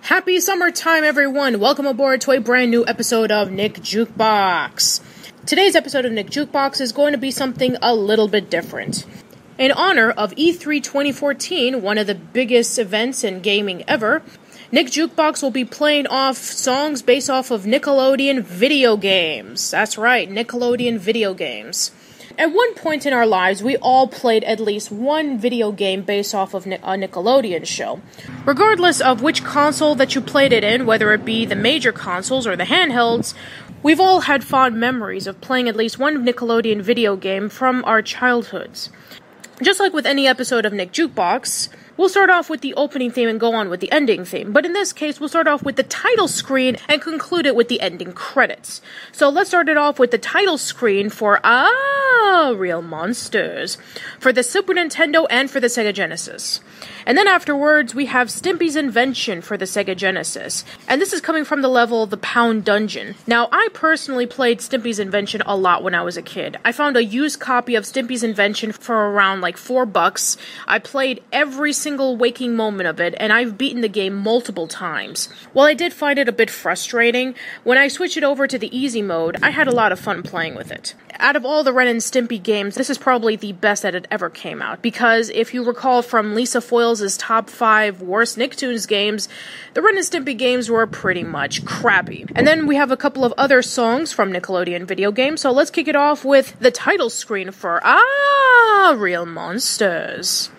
Happy summertime, everyone! Welcome aboard to a brand new episode of Nick Jukebox. Today's episode of Nick Jukebox is going to be something a little bit different. In honor of E3 2014, one of the biggest events in gaming ever, Nick Jukebox will be playing off songs based off of Nickelodeon video games. That's right, Nickelodeon video games. At one point in our lives, we all played at least one video game based off of a Nickelodeon show. Regardless of which console that you played it in, whether it be the major consoles or the handhelds, we've all had fond memories of playing at least one Nickelodeon video game from our childhoods. Just like with any episode of Nick Jukebox, we'll start off with the opening theme and go on with the ending theme. But in this case, we'll start off with the title screen and conclude it with the ending credits. So let's start it off with the title screen for Aaahh! Real Monsters, for the Super Nintendo and for the Sega Genesis. And then afterwards, we have Stimpy's Invention for the Sega Genesis. And this is coming from the level The Pound Dungeon. Now, I personally played Stimpy's Invention a lot when I was a kid. I found a used copy of Stimpy's Invention for around like $4. I played every single waking moment of it, and I've beaten the game multiple times. While I did find it a bit frustrating, when I switched it over to the easy mode, I had a lot of fun playing with it. Out of all the Ren and Stimpy games, this is probably the best that it ever came out, because if you recall from Lisa Foyles' top 5 worst Nicktoons games, the Ren and Stimpy games were pretty much crappy. And then we have a couple of other songs from Nickelodeon video games, so let's kick it off with the title screen for Aaahh! Real Monsters.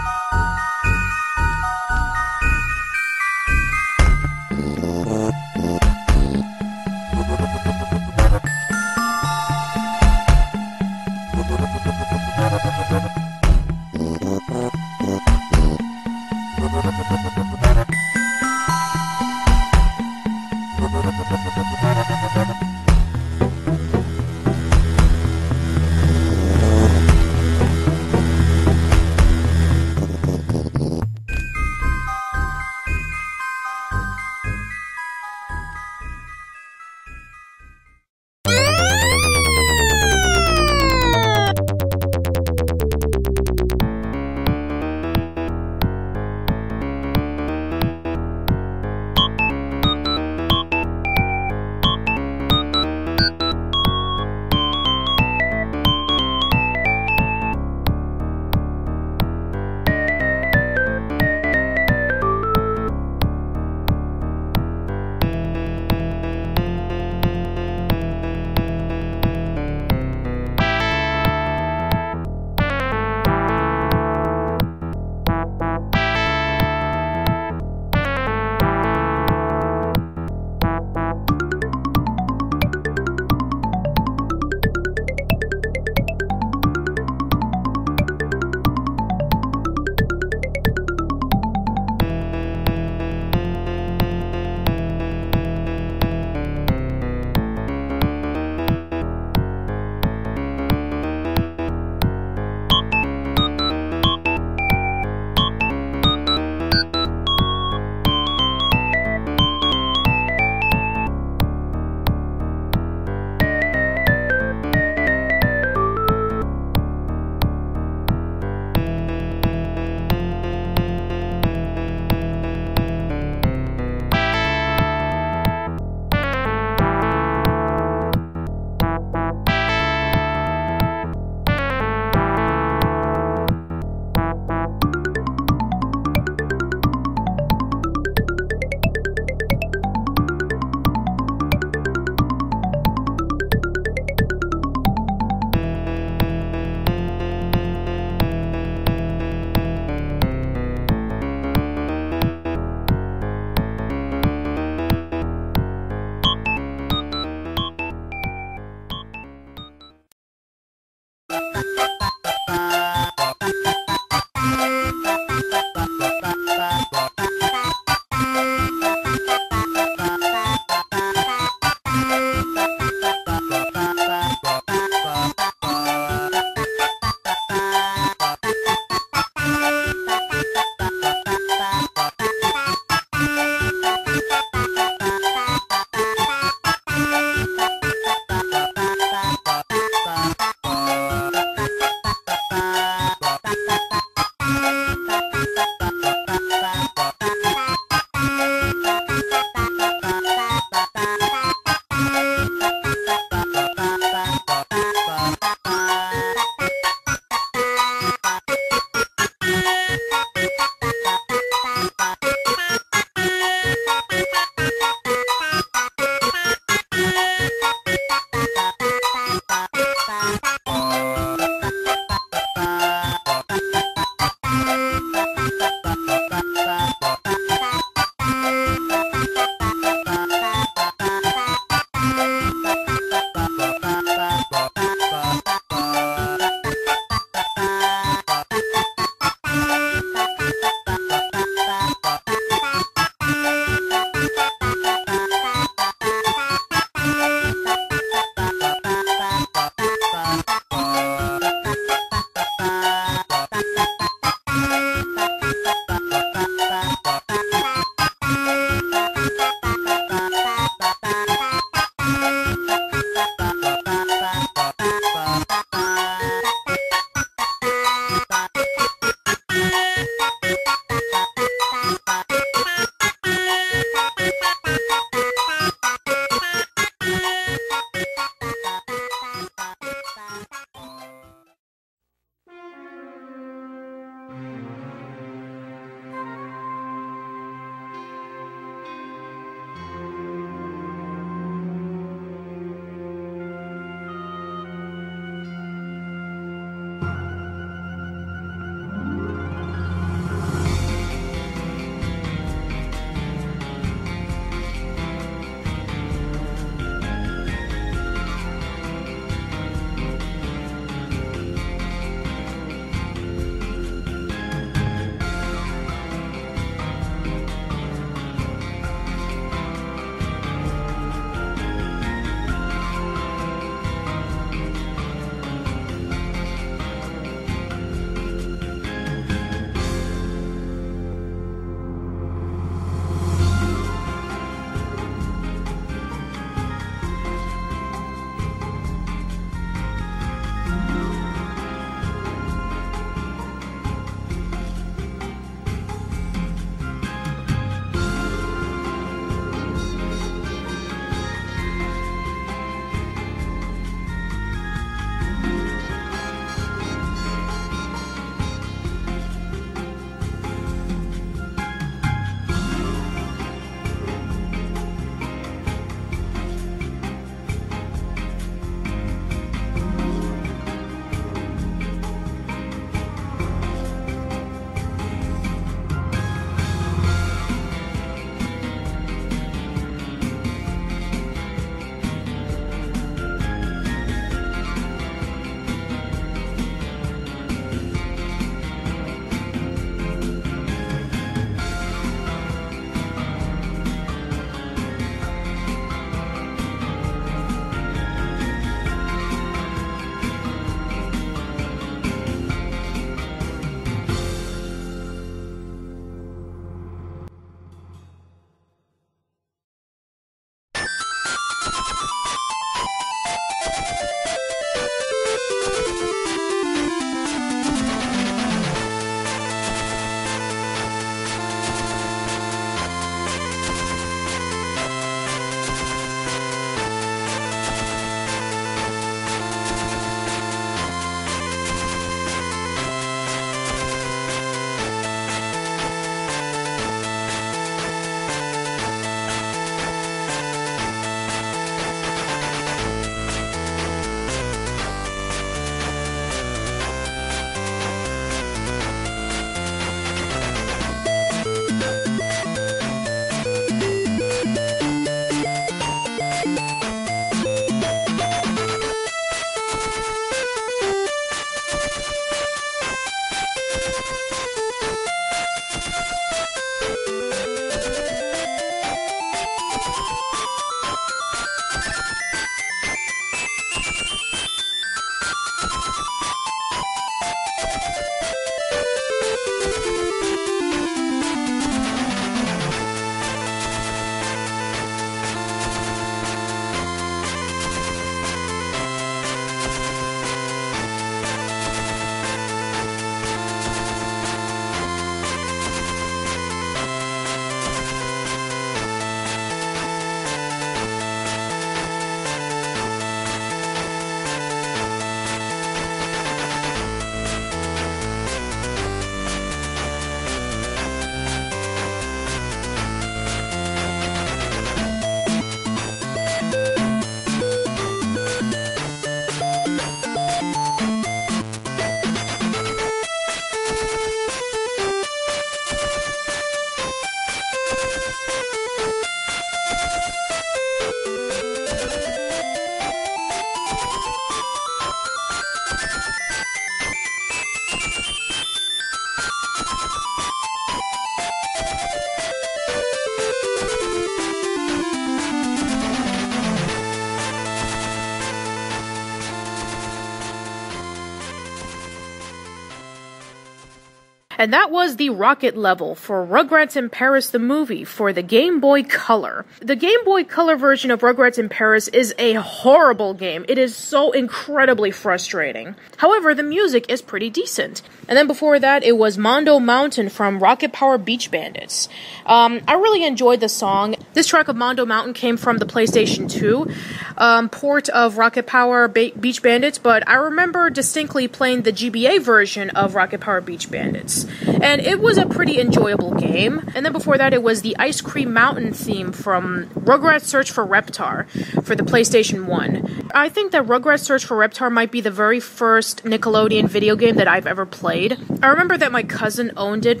and that was the rocket level for Rugrats in Paris the movie for the Game Boy Color. The Game Boy Color version of Rugrats in Paris is a horrible game. It is so incredibly frustrating. However, the music is pretty decent. And then before that, it was Mondo Mountain from Rocket Power Beach Bandits. I really enjoyed the song. This track of Mondo Mountain came from the PlayStation 2 port of Rocket Power Beach Bandits, but I remember distinctly playing the GBA version of Rocket Power Beach Bandits. And it was a pretty enjoyable game. And then before that, it was the Ice Cream Mountain theme from Rugrats Search for Reptar for the PlayStation 1. I think that Rugrats Search for Reptar might be the very first Nickelodeon video game that I've ever played. I remember that my cousin owned it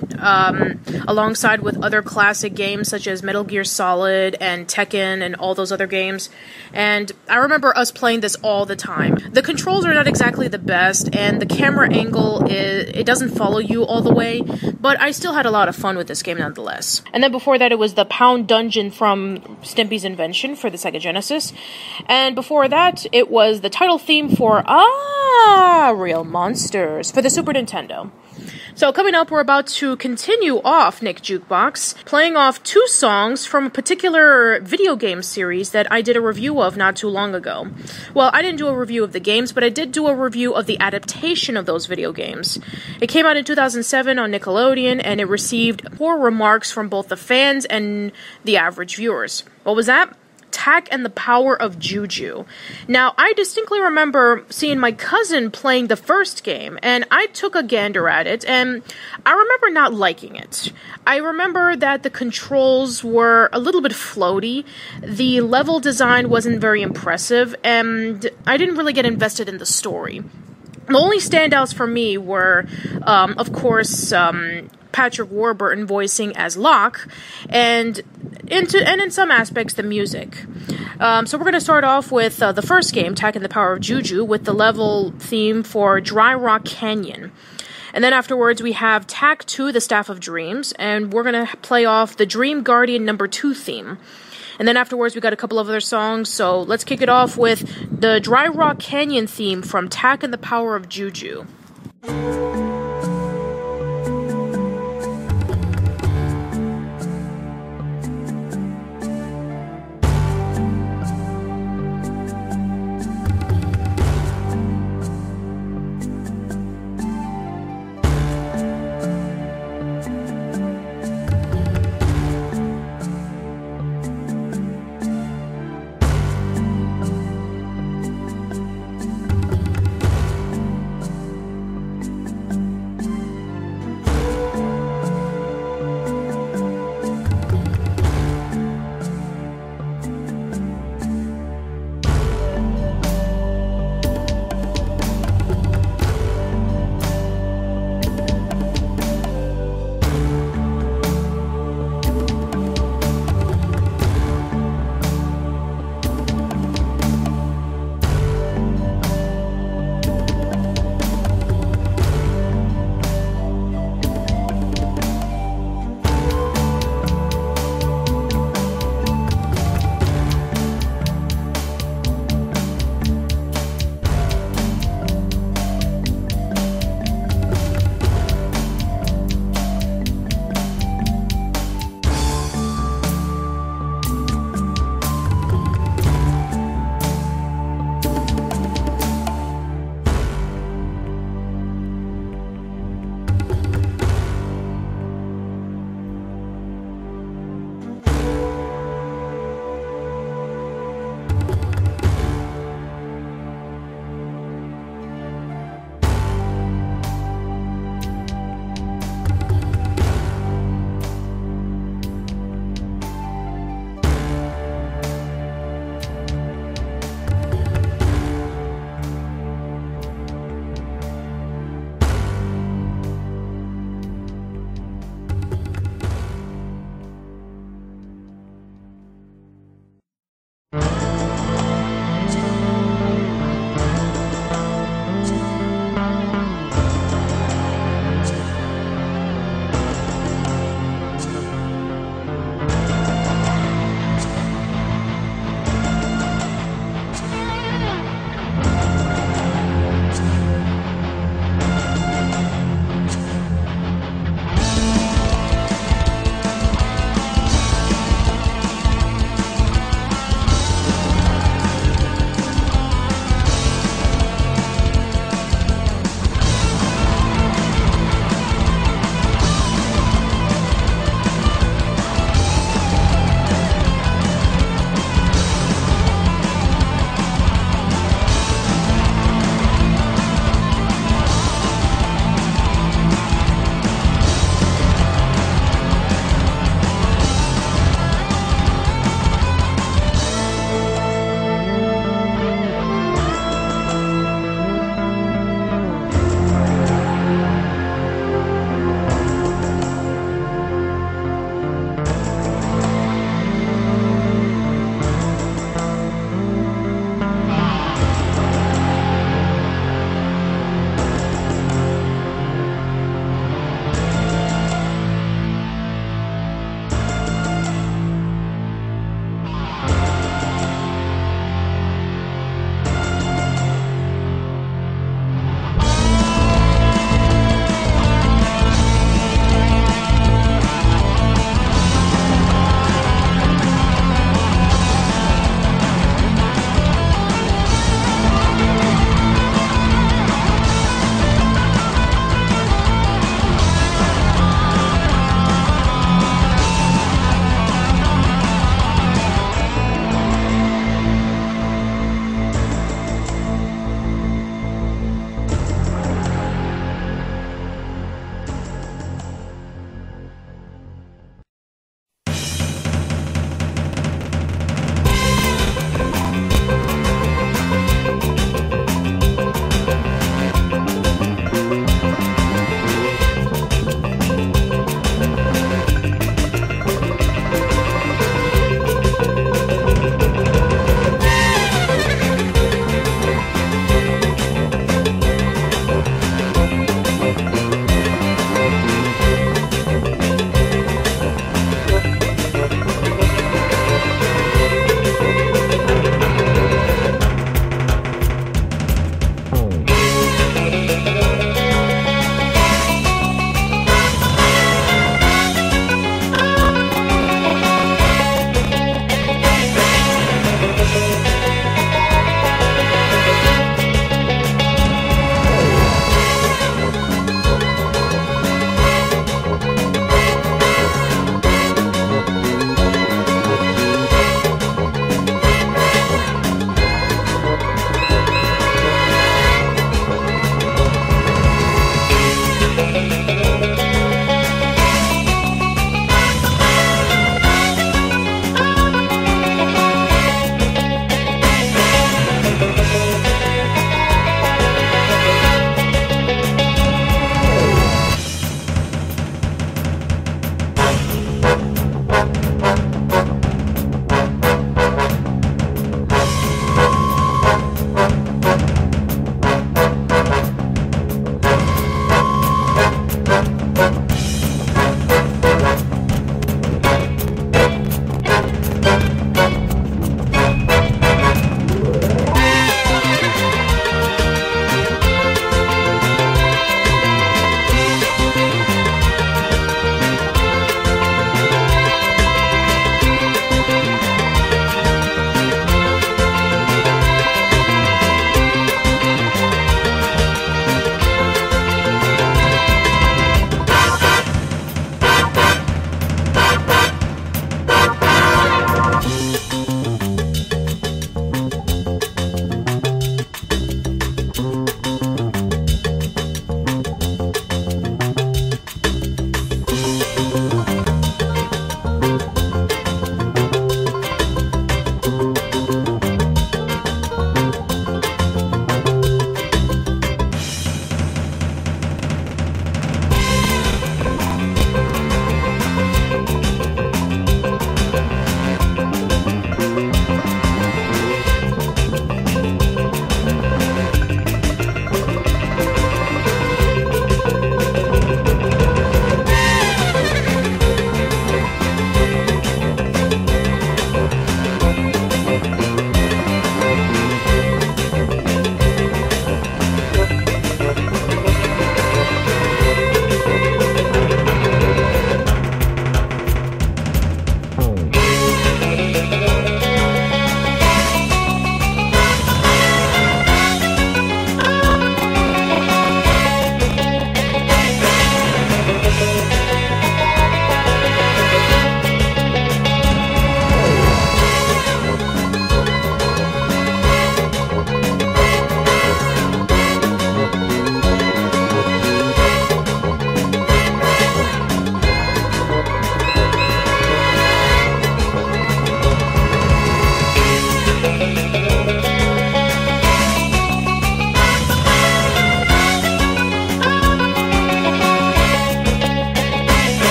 alongside with other classic games such as Metal Gear Solid and Tekken and all those other games. And I remember us playing this all the time. The controls are not exactly the best, and the camera angle, it doesn't follow you all the way, but I still had a lot of fun with this game nonetheless. And then before that, it was the Pound Dungeon from Stimpy's Invention for the Sega Genesis. And before that, it was the title theme for Aaahh! Real Monsters for the Super Nintendo. So coming up, we're about to continue off Nick Jukebox, playing off 2 songs from a particular video game series that I did a review of not too long ago. Well, I didn't do a review of the games, but I did do a review of the adaptation of those video games. It came out in 2007 on Nickelodeon, and it received poor remarks from both the fans and the average viewers. What was that? Tak and the Power of Juju. Now, I distinctly remember seeing my cousin playing the first game, and I took a gander at it, and I remember not liking it. I remember that the controls were a little bit floaty, the level design wasn't very impressive, and I didn't really get invested in the story. The only standouts for me were, of course, Patrick Warburton voicing as Locke, and in some aspects, the music. So we're going to start off with the first game, Tak and the Power of Juju, with the level theme for Dry Rock Canyon. And then afterwards, we have Tak 2, the Staff of Dreams, and we're going to play off the Dream Guardian No. 2 theme. And then afterwards, we got a couple of other songs, so let's kick it off with the Dry Rock Canyon theme from Tak and the Power of Juju.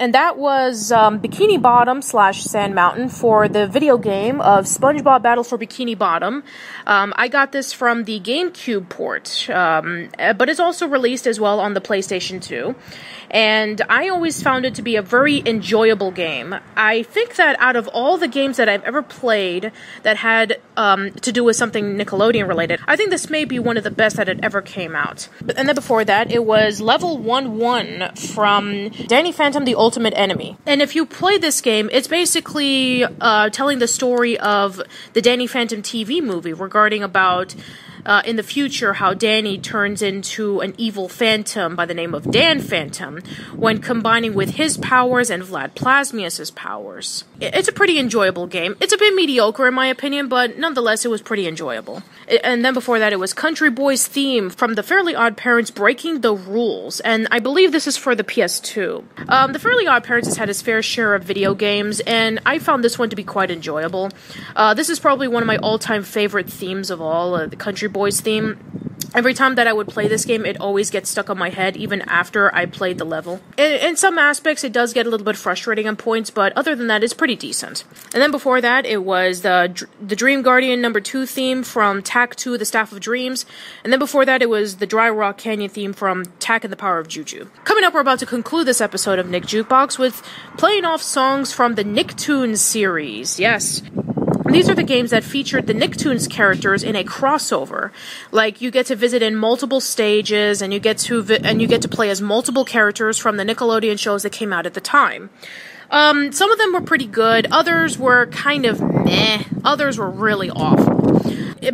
and that was Bikini Bottom / Sand Mountain for the video game of SpongeBob Battle for Bikini Bottom. I got this from the GameCube port, but it's also released as well on the PlayStation 2. And I always found it to be a very enjoyable game. I think that out of all the games that I've ever played that had to do with something Nickelodeon related, I think this may be one of the best that had ever came out. And then before that, it was Level 1-1 from Danny Phantom, the Ultimate Enemy. And if you play this game, it's basically telling the story of the Danny Phantom TV movie regarding about in the future how Danny turns into an evil phantom by the name of Dan Phantom when combining with his powers and Vlad Plasmius's powers. It's a pretty enjoyable game. It's a bit mediocre in my opinion, but nonetheless it was pretty enjoyable. And then before that it was Country Boy's Theme from the Fairly Odd Parents Breaking the Rules, and I believe this is for the PS2. The Fairly Odd Parents has had his fair share of video games, and I found this one to be quite enjoyable. This is probably one of my all-time favorite themes of all, the Country Boys theme. Every time that I would play this game, it always gets stuck on my head, even after I played the level. In some aspects, it does get a little bit frustrating on points, but other than that, it's pretty decent. And then before that, it was the Dream Guardian number 2 theme from Tak 2, The Staff of Dreams. And then before that, it was the Dry Rock Canyon theme from Tak and the Power of Juju. Coming up, we're about to conclude this episode of Nick Jukebox with playing off songs from the Nicktoons series. Yes. These are the games that featured the Nicktoons characters in a crossover. Like, you get to visit in multiple stages, and you get to play as multiple characters from the Nickelodeon shows that came out at the time. Some of them were pretty good, others were kind of meh, others were really awful.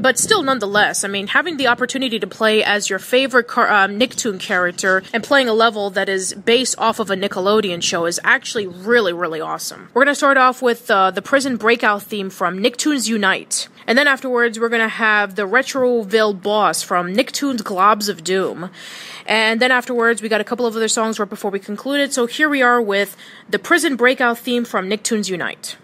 But still, nonetheless, I mean, having the opportunity to play as your favorite Nicktoon character and playing a level that is based off of a Nickelodeon show is actually really, really awesome. We're going to start off with the Prison Breakout theme from Nicktoons Unite. And then afterwards, we're going to have the Retroville Boss from Nicktoons Globs of Doom. And then afterwards, we got a couple of other songs right before we concluded. So here we are with the Prison Breakout theme from Nicktoons Unite.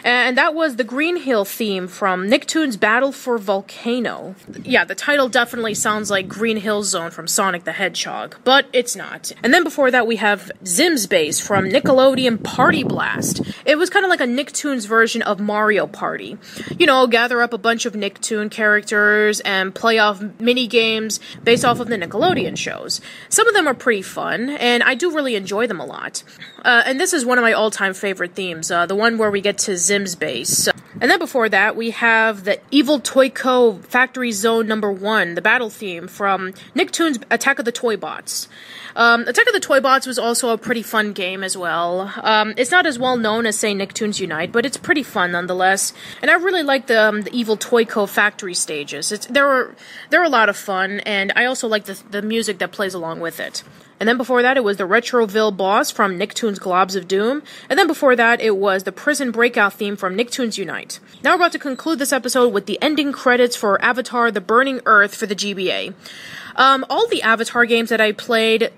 And that was the Green Hill theme from Nicktoons Battle for Volcano. Yeah, the title definitely sounds like Green Hill Zone from Sonic the Hedgehog, but it's not. And then before that we have Zim's Bass from Nickelodeon Party Blast. It was kind of like a Nicktoons version of Mario Party. You know, gather up a bunch of Nicktoon characters and play off mini-games based off of the Nickelodeon shows. Some of them are pretty fun, and I do really enjoy them a lot. And this is one of my all-time favorite themes, the one where we get to Zim's Bass. And then before that, we have the Evil Toy Co. Factory Zone #1, the battle theme from Nicktoons Attack of the Toy Bots. Attack of the Toy Bots was also a pretty fun game as well. It's not as well known as, say, Nicktoons Unite, but it's pretty fun nonetheless. And I really like the Evil Toy Co. factory stages. They're a lot of fun, and I also like the music that plays along with it. And then before that, it was the Retroville boss from Nicktoons Globs of Doom. And then before that, it was the Prison Breakout theme from Nicktoons Unite. Now we're about to conclude this episode with the ending credits for Avatar: The Burning Earth for the GBA. All the Avatar games that I played,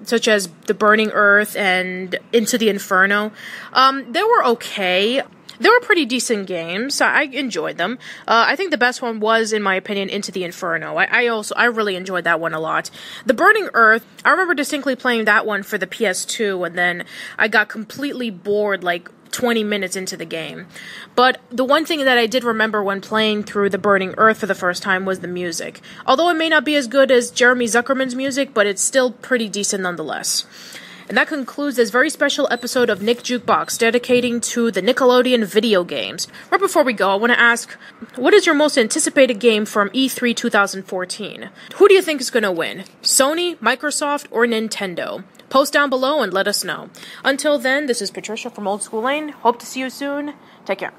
such as The Burning Earth and Into the Inferno, they were okay. They were pretty decent games. I enjoyed them. I think the best one was, in my opinion, Into the Inferno. I really enjoyed that one a lot. The Burning Earth, I remember distinctly playing that one for the PS2, and then I got completely bored, like 20 minutes into the game. But the one thing that I did remember when playing through The Burning Earth for the first time was the music. Although it may not be as good as Jeremy Zuckerman's music, but it's still pretty decent nonetheless. And that concludes this very special episode of Nick Jukebox, dedicating to the Nickelodeon video games. Right before we go, I want to ask, what is your most anticipated game from E3 2014? Who do you think is going to win? Sony, Microsoft, or Nintendo? Post down below and let us know. Until then, this is Patricia from Old School Lane. Hope to see you soon. Take care.